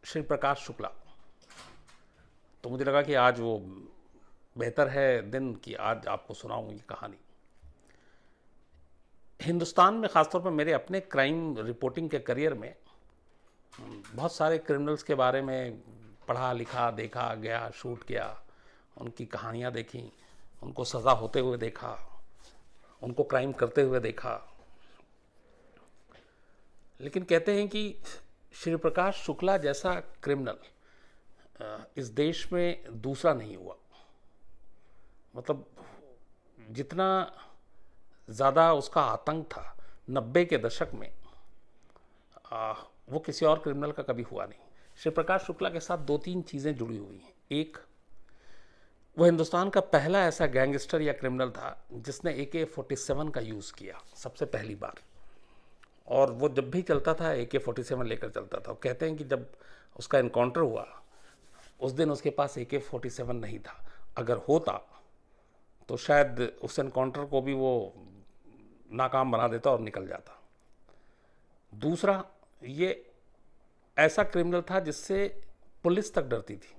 श्री प्रकाश शुक्ला। तो मुझे लगा कि आज वो बेहतर है दिन कि आज आपको सुनाऊं ये कहानी। हिंदुस्तान में ख़ासतौर पर मेरे अपने क्राइम रिपोर्टिंग के करियर में बहुत सारे क्रिमिनल्स के बारे में पढ़ा लिखा, देखा, गया, शूट किया, उनकी कहानियाँ देखी, उनको सज़ा होते हुए देखा, उनको क्राइम करते हुए देखा। लेकिन कहते हैं कि श्री प्रकाश शुक्ला जैसा क्रिमिनल इस देश में दूसरा नहीं हुआ। मतलब जितना ज़्यादा उसका आतंक था 90 के दशक में, वो किसी और क्रिमिनल का कभी हुआ नहीं। श्री प्रकाश शुक्ला के साथ दो तीन चीज़ें जुड़ी हुई हैं। एक, वो हिंदुस्तान का पहला ऐसा गैंगस्टर या क्रिमिनल था जिसने AK-47 का यूज़ किया सबसे पहली बार। और वो जब भी चलता था AK-47 लेकर चलता था। कहते हैं कि जब उसका इनकाउंटर हुआ उस दिन उसके पास AK-47 नहीं था। अगर होता तो शायद उस एनकाउंटर को भी वो नाकाम बना देता और निकल जाता। दूसरा, ये ऐसा क्रिमिनल था जिससे पुलिस तक डरती थी।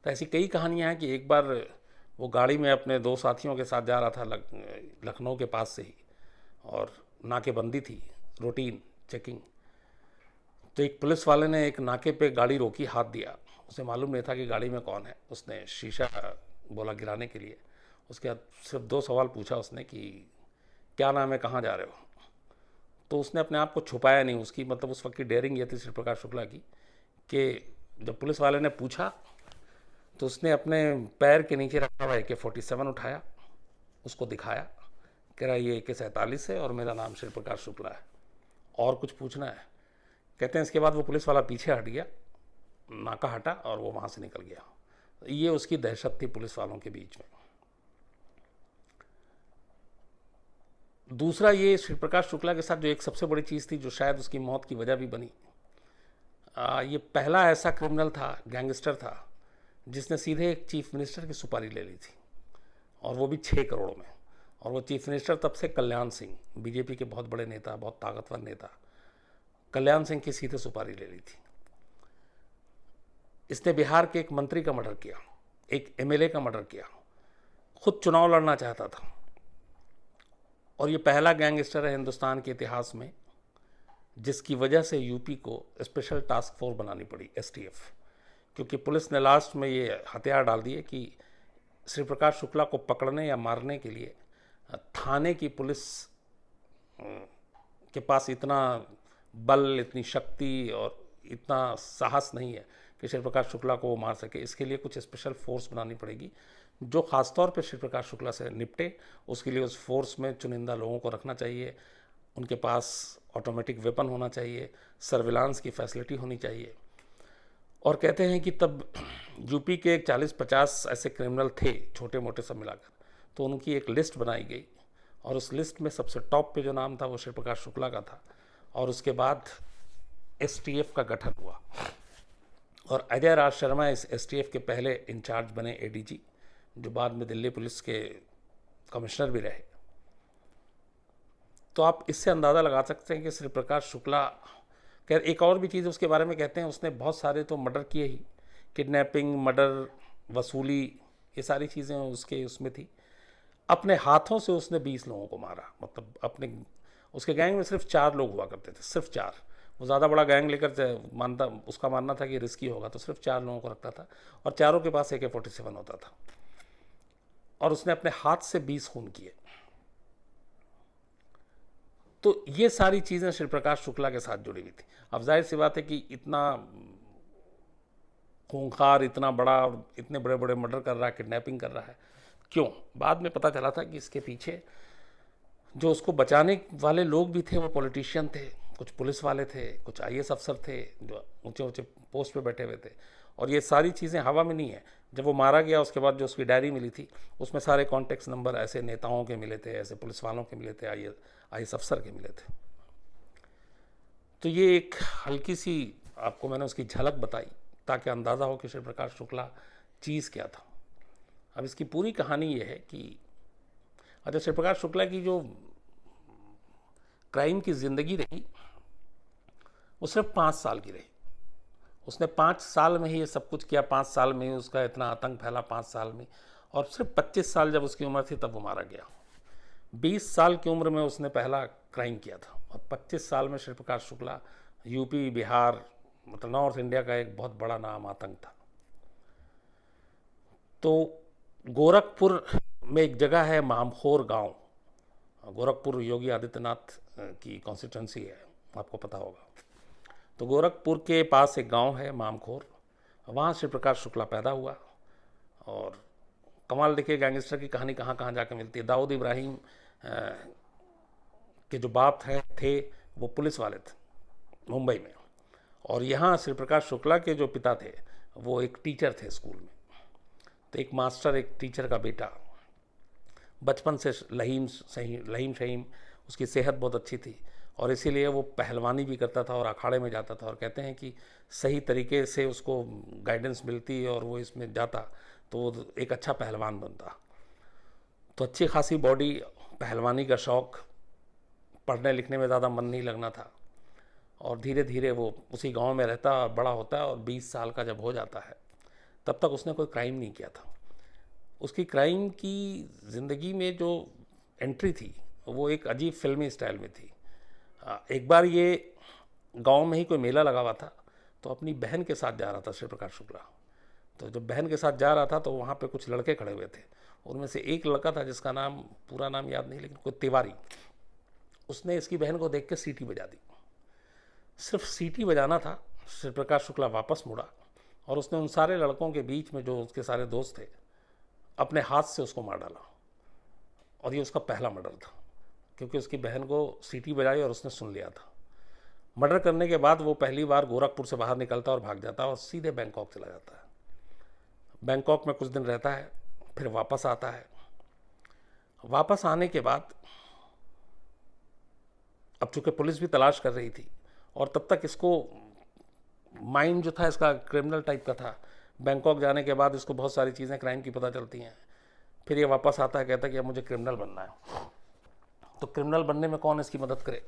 तो ऐसी कई कहानियां हैं कि एक बार वो गाड़ी में अपने दो साथियों के साथ जा रहा था लखनऊ के पास से ही, और नाकेबंदी थी, रूटीन चेकिंग। तो एक पुलिस वाले ने एक नाके पे गाड़ी रोकी, हाथ दिया। उसे मालूम नहीं था कि गाड़ी में कौन है। उसने शीशा बोला गिराने के लिए। उसके बाद सिर्फ दो सवाल पूछा उसने कि क्या नाम है, कहाँ जा रहे हो। तो उसने अपने आप को छुपाया नहीं। उसकी मतलब उस वक्त की डेयरिंग ये थी श्री प्रकाश शुक्ला की कि जब पुलिस वाले ने पूछा तो उसने अपने पैर के नीचे रखा हुआ AK-47 उठाया, उसको दिखाया, कह रहा ये AK-47 है और मेरा नाम श्री प्रकाश शुक्ला है, और कुछ पूछना है। कहते हैं इसके बाद वो पुलिस वाला पीछे हट गया, नाका हटा और वो वहाँ से निकल गया। ये उसकी दहशत थी पुलिस वालों के बीच में। दूसरा, ये श्री प्रकाश शुक्ला के साथ जो एक सबसे बड़ी चीज़ थी जो शायद उसकी मौत की वजह भी बनी, ये पहला ऐसा क्रिमिनल था, गैंगस्टर था, जिसने सीधे एक चीफ मिनिस्टर की सुपारी ले ली थी, और वो भी 6 करोड़ में। और वो चीफ मिनिस्टर तब से कल्याण सिंह, बीजेपी के बहुत बड़े नेता, बहुत ताकतवर नेता, कल्याण सिंह की सीधे सुपारी ले ली थी। इसने बिहार के एक मंत्री का मर्डर किया, एक MLA का मर्डर किया, खुद चुनाव लड़ना चाहता था। और ये पहला गैंगस्टर है हिंदुस्तान के इतिहास में जिसकी वजह से यूपी को स्पेशल टास्क फोर्स बनानी पड़ी, STF। क्योंकि पुलिस ने लास्ट में ये हथियार डाल दिए कि श्री प्रकाश शुक्ला को पकड़ने या मारने के लिए थाने की पुलिस के पास इतना बल, इतनी शक्ति और इतना साहस नहीं है कि श्री प्रकाश शुक्ला को वो मार सके। इसके लिए कुछ स्पेशल फोर्स बनानी पड़ेगी जो ख़ासतौर पर श्री प्रकाश शुक्ला से निपटे। उसके लिए उस फोर्स में चुनिंदा लोगों को रखना चाहिए, उनके पास ऑटोमेटिक वेपन होना चाहिए, सर्विलांस की फैसिलिटी होनी चाहिए। और कहते हैं कि तब यूपी के 40-50 ऐसे क्रिमिनल थे, छोटे मोटे सब मिलाकर, तो उनकी एक लिस्ट बनाई गई, और उस लिस्ट में सबसे टॉप पे जो नाम था वो श्री प्रकाश शुक्ला का था। और उसके बाद STF का गठन हुआ, और अजय राज शर्मा इस STF के पहले इंचार्ज बने, ADG, जो बाद में दिल्ली पुलिस के कमिश्नर भी रहे। तो आप इससे अंदाज़ा लगा सकते हैं कि श्री प्रकाश शुक्ला, खैर एक और भी चीज़ उसके बारे में कहते हैं, उसने बहुत सारे तो मर्डर किए ही, किडनैपिंग, मर्डर, वसूली, ये सारी चीज़ें उसके उसमें थी। अपने हाथों से उसने 20 लोगों को मारा। मतलब अपने उसके गैंग में सिर्फ 4 लोग हुआ करते थे, सिर्फ 4। वो ज़्यादा बड़ा गैंग लेकर उसका मानना था कि रिस्की होगा, तो सिर्फ 4 लोगों को रखता था, और चारों के पास AK-47 होता था। और उसने अपने हाथ से 20 खून किए। तो ये सारी चीज़ें श्री प्रकाश शुक्ला के साथ जुड़ी हुई थी। अब जाहिर सी बात है कि इतना खूंखार, इतना बड़ा, इतने बड़े बड़े मर्डर कर रहा है, किडनैपिंग कर रहा है, क्यों? बाद में पता चला था कि इसके पीछे जो उसको बचाने वाले लोग भी थे वो पॉलिटिशियन थे, कुछ पुलिस वाले थे, कुछ IAS अफसर थे जो ऊंचे ऊंचे पोस्ट पे बैठे हुए थे। और ये सारी चीज़ें हवा में नहीं है। जब वो मारा गया उसके बाद जो उसकी डायरी मिली थी उसमें सारे कॉन्टेक्ट नंबर ऐसे नेताओं के मिले थे, ऐसे पुलिस वालों के मिले थे, IAS अफसर के मिले थे। तो ये एक हल्की सी आपको मैंने उसकी झलक बताई ताकि अंदाज़ा हो कि श्री प्रकाश शुक्ला चीज़ क्या था। अब इसकी पूरी कहानी ये है कि अच्छा, श्री प्रकाश शुक्ला की जो क्राइम की ज़िंदगी रही वो सिर्फ 5 साल की रही। उसने 5 साल में ही ये सब कुछ किया, 5 साल में ही उसका इतना आतंक फैला, 5 साल में। और सिर्फ 25 साल जब उसकी उम्र थी तब वो मारा गया। 20 साल की उम्र में उसने पहला क्राइम किया था, और 25 साल में श्री प्रकाश शुक्ला यूपी, बिहार, मतलब नॉर्थ इंडिया का एक बहुत बड़ा नाम आतंक था। तो गोरखपुर में एक जगह है मामखोर गांव, गोरखपुर योगी आदित्यनाथ की कॉन्स्टिट्यूंसी है, आपको पता होगा। तो गोरखपुर के पास एक गांव है मामखोर, वहाँ श्री प्रकाश शुक्ला पैदा हुआ। और कमाल देखिए, गैंगस्टर की कहानी कहाँ कहाँ जाकर मिलती है। दाऊद इब्राहिम के जो बाप थे वो पुलिस वाले थे मुंबई में, और यहाँ श्री प्रकाश शुक्ला के जो पिता थे वो एक टीचर थे स्कूल में। तो एक मास्टर, एक टीचर का बेटा, बचपन से लहीम शहीम, उसकी सेहत बहुत अच्छी थी, और इसीलिए वो पहलवानी भी करता था और अखाड़े में जाता था। और कहते हैं कि सही तरीके से उसको गाइडेंस मिलती और वो इसमें जाता तो वो एक अच्छा पहलवान बनता। तो अच्छी खासी बॉडी, पहलवानी का शौक़, पढ़ने लिखने में ज़्यादा मन नहीं लगना था। और धीरे धीरे वो उसी गांव में रहता, बड़ा होता है, और 20 साल का जब हो जाता है तब तक उसने कोई क्राइम नहीं किया था। उसकी क्राइम की ज़िंदगी में जो एंट्री थी वो एक अजीब फिल्मी स्टाइल में थी। एक बार ये गांव में ही कोई मेला लगा हुआ था, तो अपनी बहन के साथ जा रहा था श्री प्रकाश शुक्ला। तो जब बहन के साथ जा रहा था तो वहाँ पे कुछ लड़के खड़े हुए थे, उनमें से एक लड़का था जिसका नाम, पूरा नाम याद नहीं, लेकिन कोई तिवारी। उसने इसकी बहन को देख के सीटी बजा दी। सिर्फ सीटी बजाना था, श्री प्रकाश शुक्ला वापस मुड़ा और उसने उन सारे लड़कों के बीच में जो उसके सारे दोस्त थे, अपने हाथ से उसको मार डाला। और ये उसका पहला मर्डर था, क्योंकि उसकी बहन को सीटी बजाई और उसने सुन लिया था। मर्डर करने के बाद वो पहली बार गोरखपुर से बाहर निकलता और भाग जाता और सीधे बैंकॉक चला जाता है। बैंकॉक में कुछ दिन रहता है, फिर वापस आता है। वापस आने के बाद अब चूंकि पुलिस भी तलाश कर रही थी, और तब तक इसको माइंड जो था इसका क्रिमिनल टाइप का था। बैंकॉक जाने के बाद इसको बहुत सारी चीज़ें क्राइम की पता चलती हैं। फिर ये वापस आता है, कहता है कि अब मुझे क्रिमिनल बनना है। तो क्रिमिनल बनने में कौन इसकी मदद करे?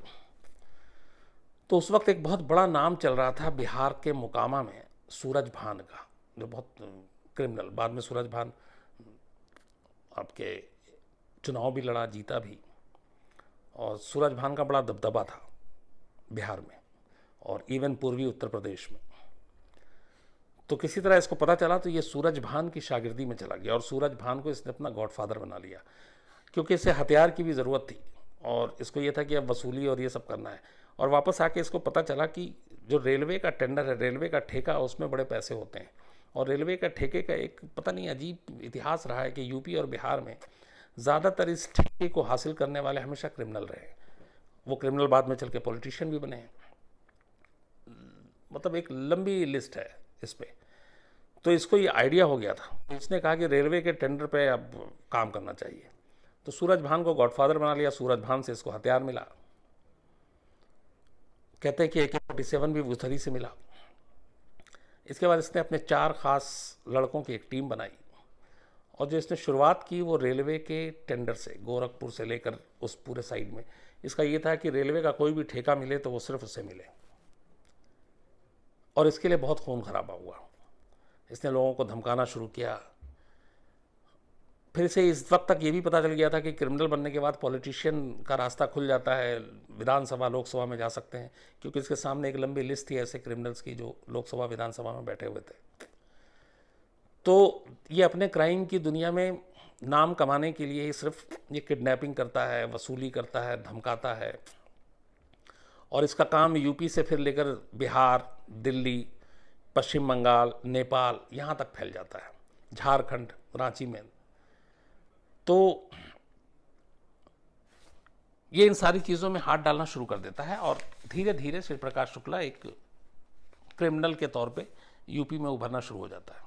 तो उस वक्त एक बहुत बड़ा नाम चल रहा था बिहार के मोकामा में, सूरज भान का, जो बहुत क्रिमिनल, बाद में सूरज भान आपके चुनाव भी लड़ा, जीता भी। और सूरज भान का बड़ा दबदबा था बिहार में और इवन पूर्वी उत्तर प्रदेश में। तो किसी तरह इसको पता चला तो ये सूरज भान की शागिर्दी में चला गया, और सूरज भान को इसने अपना गॉडफादर बना लिया, क्योंकि इसे हथियार की भी ज़रूरत थी और इसको ये था कि अब वसूली और ये सब करना है। और वापस आके इसको पता चला कि जो रेलवे का टेंडर है, रेलवे का ठेका, उसमें बड़े पैसे होते हैं। और रेलवे का ठेके का एक पता नहीं अजीब इतिहास रहा है कि यूपी और बिहार में ज़्यादातर इस ठेके को हासिल करने वाले हमेशा क्रिमिनल रहे। वो क्रिमिनल बाद में चल के पॉलिटिशियन भी बने हैं। मतलब एक लंबी लिस्ट है इस पर। तो इसको ये आइडिया हो गया था, इसने कहा कि रेलवे के टेंडर पे अब काम करना चाहिए। तो सूरज भान को गॉडफादर बना लिया। सूरज भान से इसको हथियार मिला, कहते हैं कि AK-47 भी उधरी से मिला। इसके बाद इसने अपने 4 खास लड़कों की एक टीम बनाई, और जो इसने शुरुआत की वो रेलवे के टेंडर से, गोरखपुर से लेकर उस पूरे साइड में। इसका ये था कि रेलवे का कोई भी ठेका मिले तो वो सिर्फ उससे मिले, और इसके लिए बहुत खून खराबा हुआ। इसने लोगों को धमकाना शुरू किया। फिर से इस वक्त तक ये भी पता चल गया था कि क्रिमिनल बनने के बाद पॉलिटिशियन का रास्ता खुल जाता है, विधानसभा लोकसभा में जा सकते हैं, क्योंकि इसके सामने एक लंबी लिस्ट थी ऐसे क्रिमिनल्स की जो लोकसभा विधानसभा में बैठे हुए थे। तो ये अपने क्राइम की दुनिया में नाम कमाने के लिए ही सिर्फ ये किडनैपिंग करता है, वसूली करता है, धमकाता है। और इसका काम यूपी से फिर लेकर बिहार, दिल्ली, पश्चिम बंगाल, नेपाल, यहाँ तक फैल जाता है, झारखंड, रांची में। तो ये इन सारी चीज़ों में हाथ डालना शुरू कर देता है, और धीरे धीरे श्री प्रकाश शुक्ला एक क्रिमिनल के तौर पे यूपी में उभरना शुरू हो जाता है।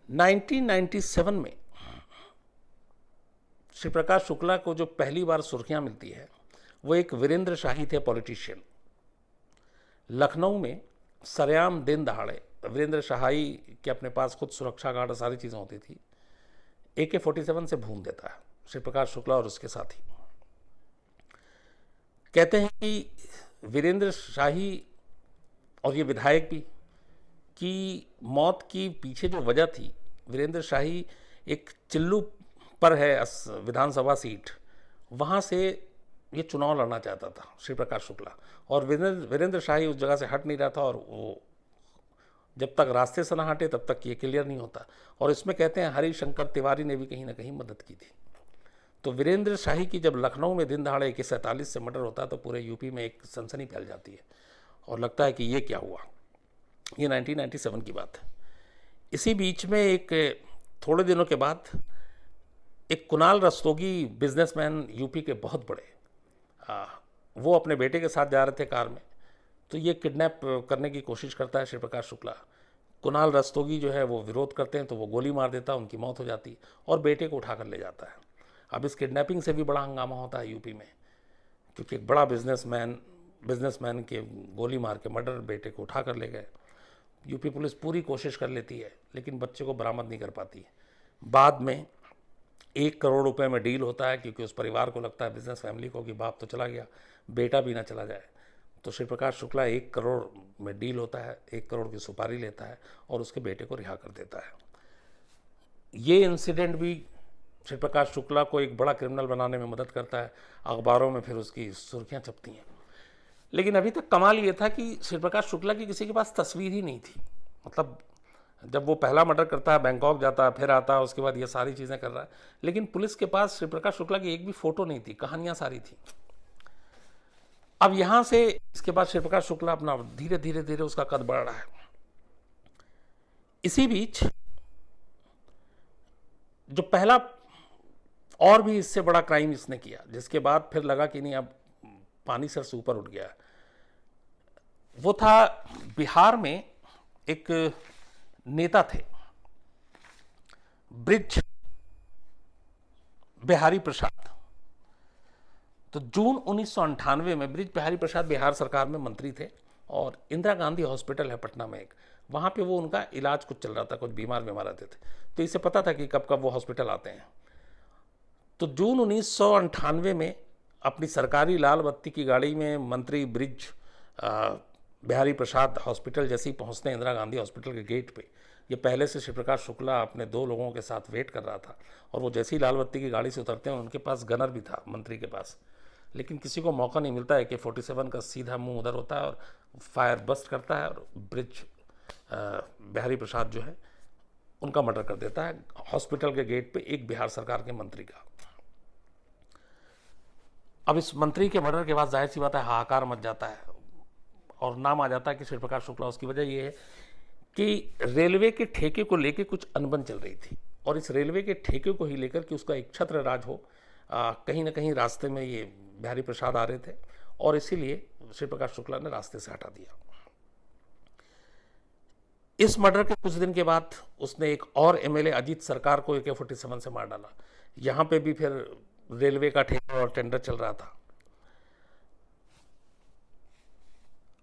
1997 में श्री प्रकाश शुक्ला को जो पहली बार सुर्खियां मिलती है वो एक वीरेंद्र शाही थे, पॉलिटिशियन। लखनऊ में सरेआम दिन दहाड़े, वीरेंद्र शाही के अपने पास खुद सुरक्षा गार्ड और सारी चीज़ें होती थी, AK-47 से भून देता है श्री प्रकाश शुक्ला और उसके साथी। कहते हैं कि वीरेंद्र शाही और ये विधायक भी, कि मौत की पीछे जो वजह थी, वीरेंद्र शाही एक चिल्लू पर है विधानसभा सीट, वहाँ से ये चुनाव लड़ना चाहता था श्री प्रकाश शुक्ला, और वीरेंद्र शाही उस जगह से हट नहीं रहा था, और वो जब तक रास्ते से ना हटे तब तक ये क्लियर नहीं होता। और इसमें कहते हैं हरिशंकर तिवारी ने भी कहीं ना कहीं मदद की थी। तो वीरेंद्र शाही की जब लखनऊ में दिन दहाड़े 41 से मर्डर होता है तो पूरे यूपी में एक सनसनी फैल जाती है और लगता है कि ये क्या हुआ। ये 1997 की बात है। इसी बीच में एक थोड़े दिनों के बाद एक कुणाल रस्तोगी बिजनेसमैन, यूपी के बहुत बड़े, वो अपने बेटे के साथ जा रहे थे कार में, तो ये किडनैप करने की कोशिश करता है श्री प्रकाश शुक्ला। कुणाल रस्तोगी जो है वो विरोध करते हैं तो वो गोली मार देता है, उनकी मौत हो जाती है और बेटे को उठा कर ले जाता है। अब इस किडनैपिंग से भी बड़ा हंगामा होता है यूपी में, क्योंकि एक बड़ा बिजनेसमैन के गोली मार के मर्डर, बेटे को उठा कर ले गए। यूपी पुलिस पूरी कोशिश कर लेती है लेकिन बच्चे को बरामद नहीं कर पाती है। बाद में 1 करोड़ रुपए में डील होता है, क्योंकि उस परिवार को लगता है, बिजनेस फैमिली को, कि बाप तो चला गया, बेटा भी ना चला जाए। तो श्री प्रकाश शुक्ला 1 करोड़ में डील होता है, 1 करोड़ की सुपारी लेता है और उसके बेटे को रिहा कर देता है। ये इंसिडेंट भी श्री प्रकाश शुक्ला को एक बड़ा क्रिमिनल बनाने में मदद करता है। अखबारों में फिर उसकी सुर्खियां छपती हैं। लेकिन अभी तक कमाल ये था कि श्री प्रकाश शुक्ला की किसी के पास तस्वीर ही नहीं थी। मतलब जब वो पहला मर्डर करता है, बैंकॉक जाता है, फिर आता है, उसके बाद ये सारी चीज़ें कर रहा है, लेकिन पुलिस के पास श्री प्रकाश शुक्ला की एक भी फोटो नहीं थी, कहानियां सारी थी। अब यहां से इसके बाद श्री प्रकाश शुक्ला अपना धीरे धीरे धीरे उसका कद बढ़ रहा है। इसी बीच जो पहला और भी इससे बड़ा क्राइम इसने किया, जिसके बाद फिर लगा कि नहीं अब पानी सर से ऊपर उठ गया, वो था बिहार में एक नेता थे, ब्रिज बिहारी प्रसाद। तो जून 1998 में ब्रिज बिहारी प्रसाद बिहार सरकार में मंत्री थे और इंदिरा गांधी हॉस्पिटल है पटना में एक, वहाँ पे वो उनका इलाज कुछ चल रहा था, कुछ बीमार रहते थे, तो इसे पता था कि कब कब वो हॉस्पिटल आते हैं। तो जून 1998 में अपनी सरकारी लाल बत्ती की गाड़ी में मंत्री ब्रिज बिहारी प्रसाद हॉस्पिटल जैसे ही पहुँचते हैं इंदिरा गांधी हॉस्पिटल के गेट पे, ये पहले से श्री प्रकाश शुक्ला अपने 2 लोगों के साथ वेट कर रहा था, और वो जैसे ही लाल बत्ती की गाड़ी से उतरते हैं उनके पास गनर भी था मंत्री के पास, लेकिन किसी को मौका नहीं मिलता है कि 47 का सीधा मुंह उधर होता है और फायर बस्ट करता है और ब्रिज बिहारी प्रसाद जो है उनका मर्डर कर देता है हॉस्पिटल के गेट पे एक बिहार सरकार के मंत्री का। अब इस मंत्री के मर्डर के बाद जाहिर सी बात है हाहाकार मच जाता है और नाम आ जाता है कि श्री प्रकाश शुक्ला। उसकी वजह यह है कि रेलवे के ठेके को लेकर कुछ अनबन चल रही थी, और इस रेलवे के ठेके को ही लेकर कि उसका एक छत्र राज हो, कहीं ना कहीं रास्ते में ये बिहारी प्रसाद आ रहे थे और इसीलिए श्री प्रकाश शुक्ला ने रास्ते से हटा दिया। इस मर्डर के कुछ दिन के बाद उसने एक और एमएलए अजीत सरकार को AK-47 से मार डाला। यहां पे भी फिर रेलवे का ठेका और टेंडर चल रहा था।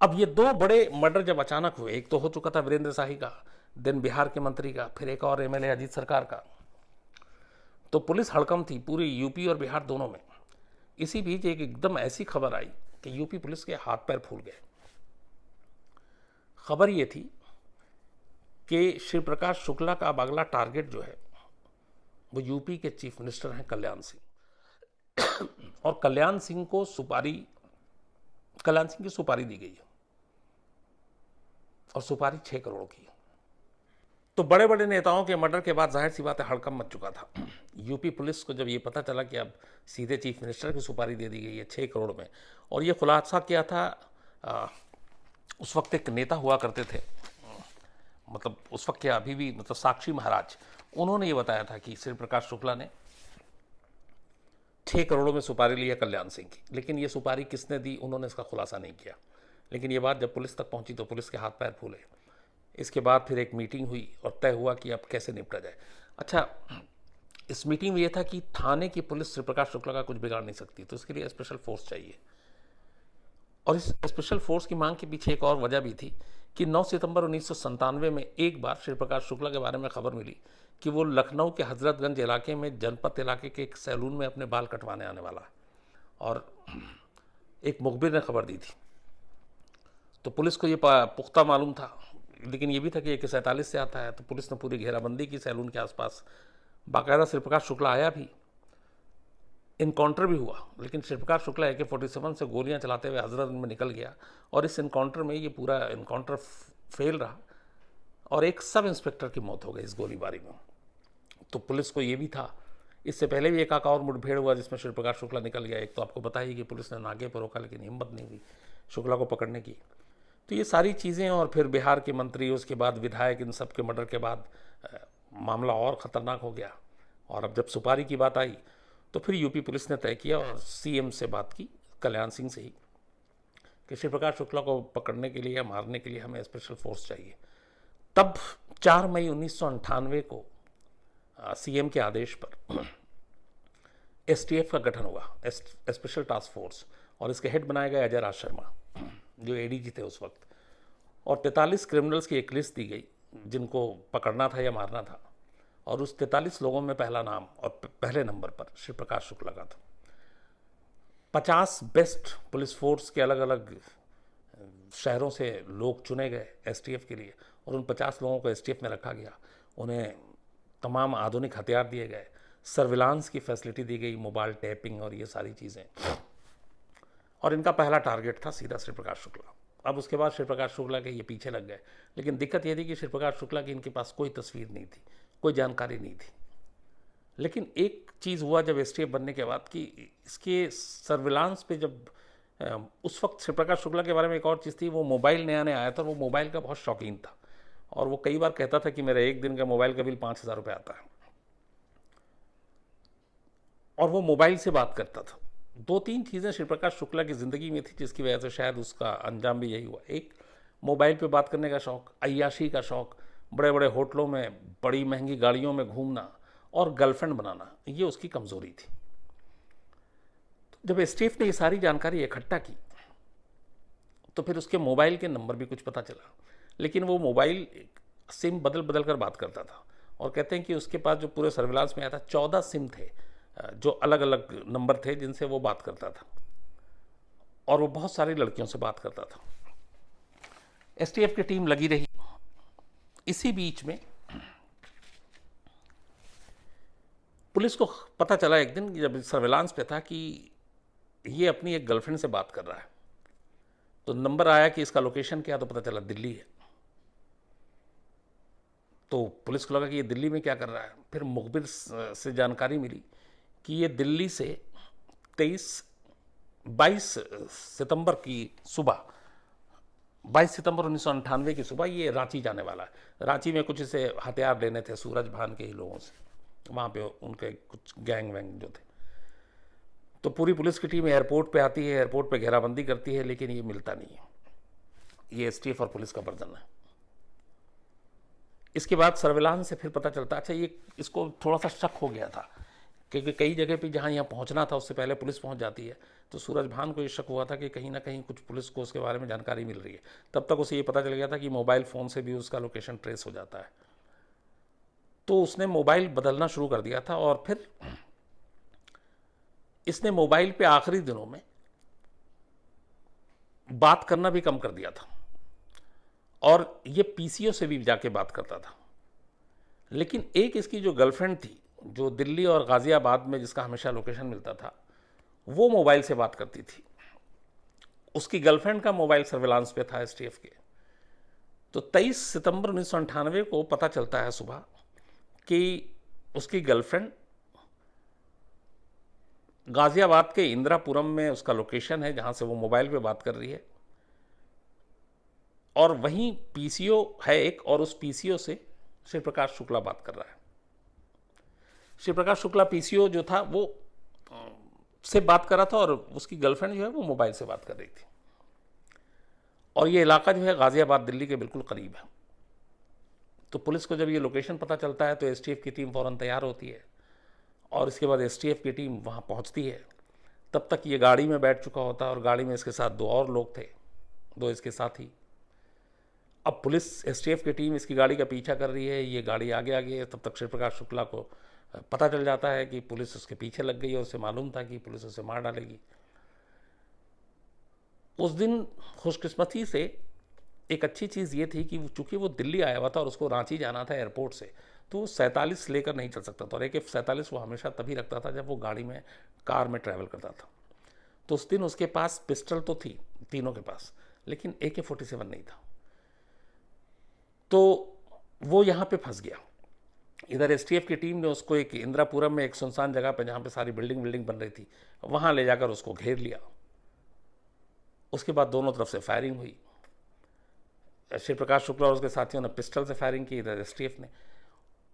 अब ये 2 बड़े मर्डर जब अचानक हुए, एक तो हो चुका था वीरेंद्र शाही का, देन बिहार के मंत्री का, फिर एक और एमएलए अजीत सरकार का, तो पुलिस हड़कंप थी पूरी यूपी और बिहार दोनों में। इसी बीच एक एकदम ऐसी खबर आई कि यूपी पुलिस के हाथ पैर फूल गए। खबर ये थी कि श्री प्रकाश शुक्ला का अब अगला टारगेट जो है वो यूपी के चीफ मिनिस्टर हैं कल्याण सिंह, और कल्याण सिंह की सुपारी दी गई है और सुपारी 6 करोड़ की। तो बड़े बड़े नेताओं के मर्डर के बाद जाहिर सी बात है हड़कंप मच चुका था। यूपी पुलिस को जब ये पता चला कि अब सीधे चीफ मिनिस्टर की सुपारी दे दी गई है 6 करोड़ में, और ये खुलासा किया था उस वक्त एक नेता हुआ करते थे, मतलब उस वक्त क्या अभी भी, मतलब साक्षी महाराज, उन्होंने ये बताया था कि श्री प्रकाश शुक्ला ने 6 करोड़ में सुपारी लिया कल्याण सिंह की, लेकिन ये सुपारी किसने दी उन्होंने इसका खुलासा नहीं किया। लेकिन ये बात जब पुलिस तक पहुंची तो पुलिस के हाथ पैर फूले। इसके बाद फिर एक मीटिंग हुई और तय हुआ कि अब कैसे निपटा जाए। अच्छा, इस मीटिंग में यह था कि थाने की पुलिस श्री प्रकाश शुक्ला का कुछ बिगाड़ नहीं सकती, तो इसके लिए स्पेशल फोर्स चाहिए। और इस स्पेशल फोर्स की मांग के पीछे एक और वजह भी थी कि 9 सितंबर 1997 में एक बार श्री प्रकाश शुक्ला के बारे में खबर मिली कि वो लखनऊ के हजरतगंज इलाके में जनपथ इलाके के एक सैलून में अपने बाल कटवाने आने वाला है, और एक मुखबिर ने खबर दी थी। तो पुलिस को ये पुख्ता मालूम था, लेकिन ये भी था कि AK-47 से आता है, तो पुलिस ने पूरी घेराबंदी की सैलून के आसपास। बाकायदा श्री प्रकाश शुक्ला आया भी, इनकाउंटर भी हुआ, लेकिन श्री प्रकाश शुक्ला AK-47 से गोलियां चलाते हुए हजरत में निकल गया, और इस इनकाउंटर में ये पूरा इनकाउंटर फेल रहा और एक सब इंस्पेक्टर की मौत हो गई इस गोलीबारी में। तो पुलिस को ये भी था, इससे पहले भी एक और मुठभेड़ हुआ जिसमें श्री प्रकाश शुक्ला निकल गया। एक तो आपको बताइए कि पुलिस ने नाके पर रोका, लेकिन हिम्मत नहीं हुई शुक्ला को पकड़ने की। तो ये सारी चीज़ें, और फिर बिहार के मंत्री, उसके बाद विधायक, इन सब के मर्डर के बाद मामला और ख़तरनाक हो गया। और अब जब सुपारी की बात आई तो फिर यूपी पुलिस ने तय किया और CM से बात की, कल्याण सिंह से ही, कि श्री प्रकाश शुक्ला को पकड़ने के लिए या मारने के लिए हमें स्पेशल फोर्स चाहिए। तब 4 मई 1998 को CM के आदेश पर STF का गठन हुआ, स्पेशल टास्क फोर्स, और इसके हेड बनाए गए अजय राज शर्मा जो ADG थे उस वक्त। और 43 क्रिमिनल्स की एक लिस्ट दी गई जिनको पकड़ना था या मारना था, और उस 43 लोगों में पहला नाम और पहले नंबर पर श्री प्रकाश शुक्ला का था। 50 बेस्ट पुलिस फोर्स के अलग अलग शहरों से लोग चुने गए STF के लिए, और उन 50 लोगों को STF में रखा गया। उन्हें तमाम आधुनिक हथियार दिए गए, सर्विलांस की फैसिलिटी दी गई, मोबाइल टैपिंग और ये सारी चीज़ें। और इनका पहला टारगेट था सीधा श्री प्रकाश शुक्ला। अब उसके बाद श्री प्रकाश शुक्ला के ये पीछे लग गए, लेकिन दिक्कत ये थी कि श्री प्रकाश शुक्ला की इनके पास कोई तस्वीर नहीं थी, कोई जानकारी नहीं थी। लेकिन एक चीज़ हुआ जब STF बनने के बाद कि इसके सर्विलांस पे, जब उस वक्त श्री प्रकाश शुक्ला के बारे में एक और चीज़ थी, वो मोबाइल नया नया आया था, वो मोबाइल का बहुत शौकीन था, और वो कई बार कहता था कि मेरा एक दिन का मोबाइल का बिल 5,000 रुपये आता है, और वो मोबाइल से बात करता था। 2-3 चीज़ें श्री प्रकाश शुक्ला की ज़िंदगी में थी जिसकी वजह से शायद उसका अंजाम भी यही हुआ। एक, मोबाइल पे बात करने का शौक़, अय्याशी का शौक़, बड़े बड़े होटलों में, बड़ी महंगी गाड़ियों में घूमना और गर्लफ्रेंड बनाना, ये उसकी कमज़ोरी थी। जब STF ने ये सारी जानकारी इकट्ठा की तो फिर उसके मोबाइल के नंबर भी कुछ पता चला, लेकिन वो मोबाइल सिम बदल बदल कर बात करता था, और कहते हैं कि उसके पास जो पूरे सर्विलांस में आया था 14 सिम थे जो अलग अलग नंबर थे जिनसे वो बात करता था, और वो बहुत सारी लड़कियों से बात करता था। STF की टीम लगी रही। इसी बीच में पुलिस को पता चला एक दिन, जब सर्विलांस पे था, कि ये अपनी एक गर्लफ्रेंड से बात कर रहा है। तो नंबर आया कि इसका लोकेशन क्या, तो पता चला दिल्ली है। तो पुलिस को लगा कि ये दिल्ली में क्या कर रहा है। फिर मुखबिर से जानकारी मिली कि ये दिल्ली से 22 सितंबर की सुबह, 22 सितंबर 1998 की सुबह ये रांची जाने वाला है। रांची में कुछ इसे हथियार लेने थे सूरज भान के ही लोगों से, वहाँ पे उनके कुछ गैंग वैंग जो थे। तो पूरी पुलिस की टीम एयरपोर्ट पे आती है, एयरपोर्ट पे घेराबंदी करती है, लेकिन ये मिलता नहीं है। ये STF और पुलिस का वर्जन है। इसके बाद सर्विलांस से फिर पता चलता, अच्छा ये इसको थोड़ा सा शक हो गया था, क्योंकि कई जगह पे जहाँ यहाँ पहुँचना था उससे पहले पुलिस पहुँच जाती है। तो सूरज भान को ये शक हुआ था कि कहीं ना कहीं कुछ पुलिस को उसके बारे में जानकारी मिल रही है। तब तक उसे ये पता चल गया था कि मोबाइल फ़ोन से भी उसका लोकेशन ट्रेस हो जाता है। तो उसने मोबाइल बदलना शुरू कर दिया था, और फिर इसने मोबाइल पे आखिरी दिनों में बात करना भी कम कर दिया था, और ये PCO से भी जाके बात करता था। लेकिन एक इसकी जो गर्लफ्रेंड थी, जो दिल्ली और गाज़ियाबाद में जिसका हमेशा लोकेशन मिलता था, वो मोबाइल से बात करती थी। उसकी गर्लफ्रेंड का मोबाइल सर्विलांस पे था STF के। तो 23 सितंबर 1998 को पता चलता है सुबह कि उसकी गर्लफ्रेंड गाज़ियाबाद के इंदिरापुरम में उसका लोकेशन है, जहाँ से वो मोबाइल पे बात कर रही है, और वहीं PCO है एक, और उस PCO से श्री प्रकाश शुक्ला बात कर रहा है। श्री प्रकाश शुक्ला PCO जो था वो से बात कर रहा था, और उसकी गर्लफ्रेंड जो है वो मोबाइल से बात कर रही थी। और ये इलाका जो है गाज़ियाबाद दिल्ली के बिल्कुल करीब है। तो पुलिस को जब ये लोकेशन पता चलता है तो STF की टीम फ़ौरन तैयार होती है, और इसके बाद STF की टीम वहाँ पहुँचती है। तब तक ये गाड़ी में बैठ चुका होता है, और गाड़ी में इसके साथ 2 और लोग थे, 2 इसके साथी। अब पुलिस STF की टीम इसकी गाड़ी का पीछा कर रही है, ये गाड़ी आगे आगे है। तब तक श्री प्रकाश शुक्ला को पता चल जाता है कि पुलिस उसके पीछे लग गई है, उसे मालूम था कि पुलिस उसे मार डालेगी। उस दिन खुशकिस्मती से एक अच्छी चीज़ ये थी कि चूंकि वो दिल्ली आया हुआ था और उसको रांची जाना था एयरपोर्ट से, तो वो 47 लेकर नहीं चल सकता था, और AK-47 वो हमेशा तभी रखता था जब वो गाड़ी में, कार में ट्रैवल करता था। तो उस दिन उसके पास पिस्टल तो थी तीनों के पास, लेकिन AK-47 नहीं था। तो वो यहाँ पे फंस गया। इधर STF की टीम ने उसको एक इंदिरापुरम में एक सुनसान जगह पे, जहाँ पे सारी बिल्डिंग बन रही थी, वहाँ ले जाकर उसको घेर लिया। उसके बाद दोनों तरफ से फायरिंग हुई। शिव प्रकाश शुक्ला और उसके साथियों ने पिस्टल से फायरिंग की, इधर STF ने।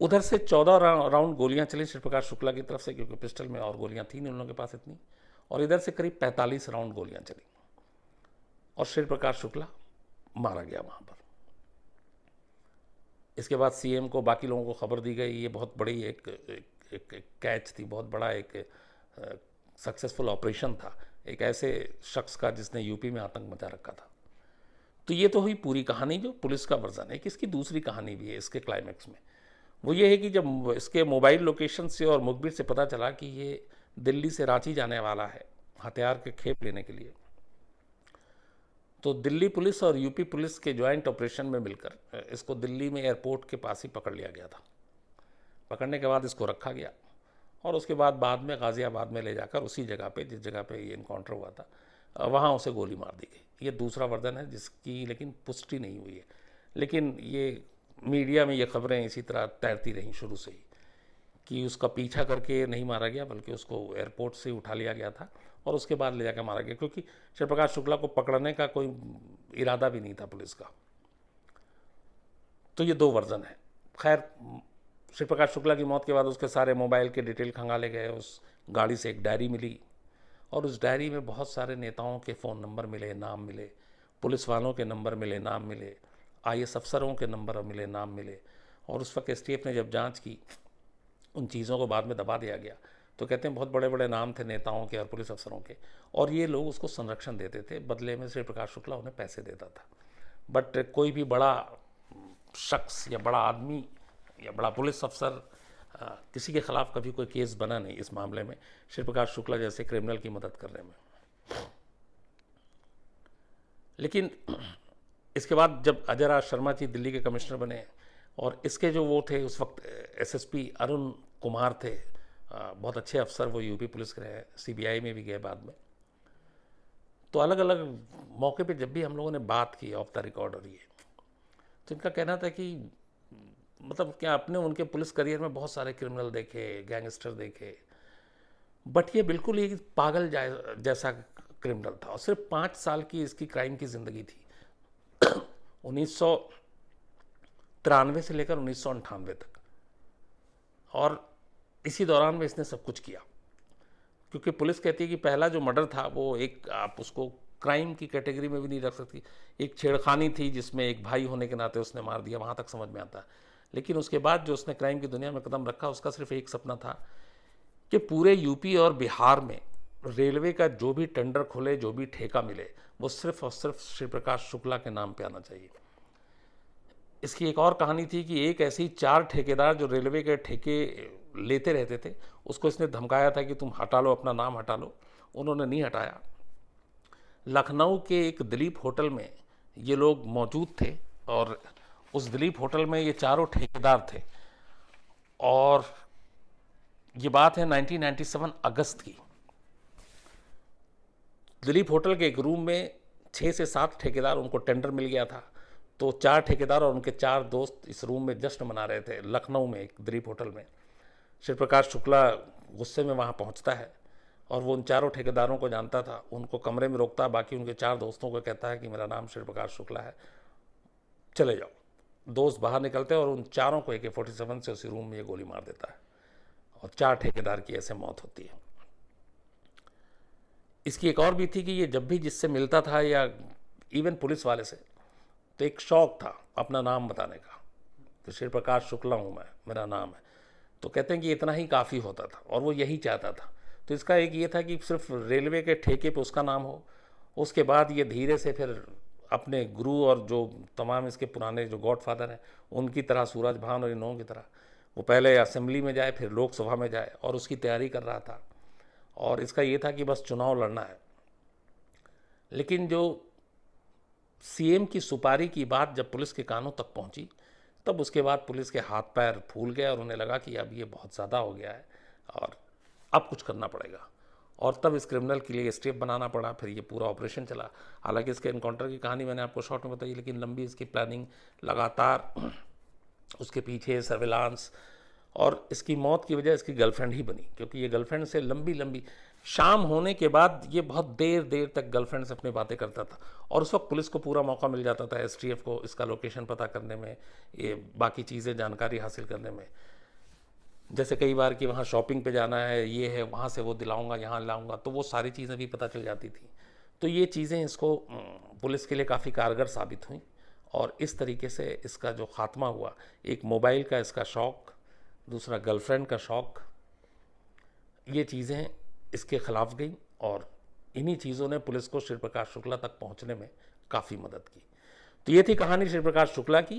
उधर से 14 राउंड गोलियां चली शिव प्रकाश शुक्ला की तरफ से, क्योंकि पिस्टल में और गोलियां थी नहीं उन लोगों के पास इतनी, और इधर से करीब 45 राउंड गोलियां चली, और शिव प्रकाश शुक्ला मारा गया वहां पर। इसके बाद CM को, बाकी लोगों को खबर दी गई। ये बहुत बड़ी एक कैच थी, बहुत बड़ा एक सक्सेसफुल ऑपरेशन था, एक ऐसे शख्स का जिसने यूपी में आतंक मचा रखा था। तो ये तो हुई पूरी कहानी जो पुलिस का वर्जन है। कि इसकी दूसरी कहानी भी है इसके क्लाइमैक्स में। वो ये है कि जब इसके मोबाइल लोकेशन से और मुखबिर से पता चला कि ये दिल्ली से रांची जाने वाला है हथियार के खेप लेने के लिए, तो दिल्ली पुलिस और यूपी पुलिस के ज्वाइंट ऑपरेशन में मिलकर इसको दिल्ली में एयरपोर्ट के पास ही पकड़ लिया गया था। पकड़ने के बाद इसको रखा गया, और उसके बाद में गाज़ियाबाद में ले जाकर उसी जगह पे जिस जगह पे ये इनकाउंटर हुआ था, वहाँ उसे गोली मार दी गई। ये दूसरा वर्जन है जिसकी लेकिन पुष्टि नहीं हुई है, लेकिन ये मीडिया में ये खबरें इसी तरह तैरती रहीं शुरू से ही कि उसका पीछा करके नहीं मारा गया, बल्कि उसको एयरपोर्ट से उठा लिया गया था और उसके बाद ले जाकर मारा गया, क्योंकि शिव प्रकाश शुक्ला को पकड़ने का कोई इरादा भी नहीं था पुलिस का। तो ये दो वर्जन है। खैर, शिव प्रकाश शुक्ला की मौत के बाद उसके सारे मोबाइल के डिटेल खंगाले गए। उस गाड़ी से एक डायरी मिली, और उस डायरी में बहुत सारे नेताओं के फ़ोन नंबर मिले, नाम मिले, पुलिस वालों के नंबर मिले, नाम मिले, IAS अफसरों के नंबर मिले, नाम मिले। और उस वक्त STF ने जब जांच की, उन चीज़ों को बाद में दबा दिया गया। तो कहते हैं बहुत बड़े बड़े नाम थे नेताओं के और पुलिस अफसरों के, और ये लोग उसको संरक्षण देते थे, बदले में शिव प्रकाश शुक्ला उन्हें पैसे देता था। बट कोई भी बड़ा शख्स या बड़ा आदमी या बड़ा पुलिस अफसर, किसी के खिलाफ कभी कोई केस बना नहीं इस मामले में, शिव प्रकाश शुक्ला जैसे क्रिमिनल की मदद करने में। लेकिन इसके बाद जब अजय राज शर्मा जी दिल्ली के कमिश्नर बने, और इसके जो वो थे उस वक्त SSP अरुण कुमार थे, बहुत अच्छे अफसर, वो यूपी पुलिस के रहे, CBI में भी गए बाद में। तो अलग अलग मौके पे जब भी हम लोगों ने बात की ऑफ द रिकॉर्ड, और ये तो इनका कहना था कि मतलब क्या, आपने उनके पुलिस करियर में बहुत सारे क्रिमिनल देखे, गैंगस्टर देखे, बट ये बिल्कुल ही पागल जैसा क्रिमिनल था, और सिर्फ 5 साल की इसकी क्राइम की ज़िंदगी थी 1993 से लेकर 1998 तक, और इसी दौरान में इसने सब कुछ किया। क्योंकि पुलिस कहती है कि पहला जो मर्डर था वो एक, आप उसको क्राइम की कैटेगरी में भी नहीं रख सकती, एक छेड़खानी थी जिसमें एक भाई होने के नाते उसने मार दिया, वहाँ तक समझ में आता है। लेकिन उसके बाद जो उसने क्राइम की दुनिया में कदम रखा, उसका सिर्फ एक सपना था कि पूरे यूपी और बिहार में रेलवे का जो भी टेंडर खुले, जो भी ठेका मिले, वो सिर्फ और सिर्फ शिव प्रकाश शुक्ला के नाम पे आना चाहिए। इसकी एक और कहानी थी कि एक ऐसे ही 4 ठेकेदार जो रेलवे के ठेके लेते रहते थे, उसको इसने धमकाया था कि तुम हटा लो, अपना नाम हटा लो। उन्होंने नहीं हटाया। लखनऊ के एक दिलीप होटल में ये लोग मौजूद थे, और उस दिलीप होटल में ये चारों ठेकेदार थे, और ये बात है 1997 अगस्त की। दिलीप होटल के एक रूम में 6 से 7 ठेकेदार, उनको टेंडर मिल गया था, तो 4 ठेकेदार और उनके 4 दोस्त इस रूम में जश्न मना रहे थे लखनऊ में एक दिलीप होटल में। शिव प्रकाश शुक्ला गुस्से में वहाँ पहुँचता है, और वो उन चारों ठेकेदारों को जानता था, उनको कमरे में रोकता है, बाकी उनके 4 दोस्तों को कहता है कि मेरा नाम शिव प्रकाश शुक्ला है, चले जाओ। दोस्त बाहर निकलते हैं और उन चारों को AK-47 से उसी रूम में ये गोली मार देता है, और 4 ठेकेदार की ऐसे मौत होती है। इसकी एक और भी थी कि ये जब भी जिससे मिलता था, या इवन पुलिस वाले से, तो एक शौक था अपना नाम बताने का, तो शिव प्रकाश शुक्ला हूँ मैं, मेरा नाम है। तो कहते हैं कि इतना ही काफ़ी होता था, और वो यही चाहता था। तो इसका एक ये था कि सिर्फ रेलवे के ठेके पे उसका नाम हो। उसके बाद ये धीरे से फिर अपने गुरु और जो तमाम इसके पुराने जो गॉडफादर हैं उनकी तरह, सूरज भान और इन लोगों की तरह, वो पहले असेंबली में जाए, फिर लोकसभा में जाए, और उसकी तैयारी कर रहा था। और इसका ये था कि बस चुनाव लड़ना है। लेकिन जो सीएम की सुपारी की बात जब पुलिस के कानों तक पहुंची, तब उसके बाद पुलिस के हाथ पैर फूल गए और उन्हें लगा कि अब ये बहुत ज़्यादा हो गया है और अब कुछ करना पड़ेगा। और तब इस क्रिमिनल के लिए स्टेप बनाना पड़ा, फिर ये पूरा ऑपरेशन चला। हालांकि इसके एनकाउंटर की कहानी मैंने आपको शॉर्ट में बताई, लेकिन लंबी इसकी प्लानिंग, लगातार उसके पीछे सर्विलांस, और इसकी मौत की वजह इसकी गर्लफ्रेंड ही बनी, क्योंकि ये गर्लफ्रेंड से लंबी लंबी शाम होने के बाद ये बहुत देर देर तक गर्लफ्रेंड से अपनी बातें करता था। और उस वक्त पुलिस को पूरा मौका मिल जाता था, एसटीएफ को, इसका लोकेशन पता करने में, ये बाकी चीज़ें जानकारी हासिल करने में। जैसे कई बार कि वहाँ शॉपिंग पे जाना है, ये है, वहाँ से वो दिलाऊंगा, यहाँ लाऊंगा, तो वो सारी चीज़ें भी पता चल जाती थी। तो ये चीज़ें इसको पुलिस के लिए काफ़ी कारगर साबित हुई, और इस तरीके से इसका जो खात्मा हुआ, एक मोबाइल का इसका शौक़, दूसरा गर्लफ्रेंड का शौक़, ये चीज़ें इसके खिलाफ गई, और इन्हीं चीज़ों ने पुलिस को श्री प्रकाश शुक्ला तक पहुँचने में काफ़ी मदद की। तो ये थी कहानी श्री प्रकाश शुक्ला की।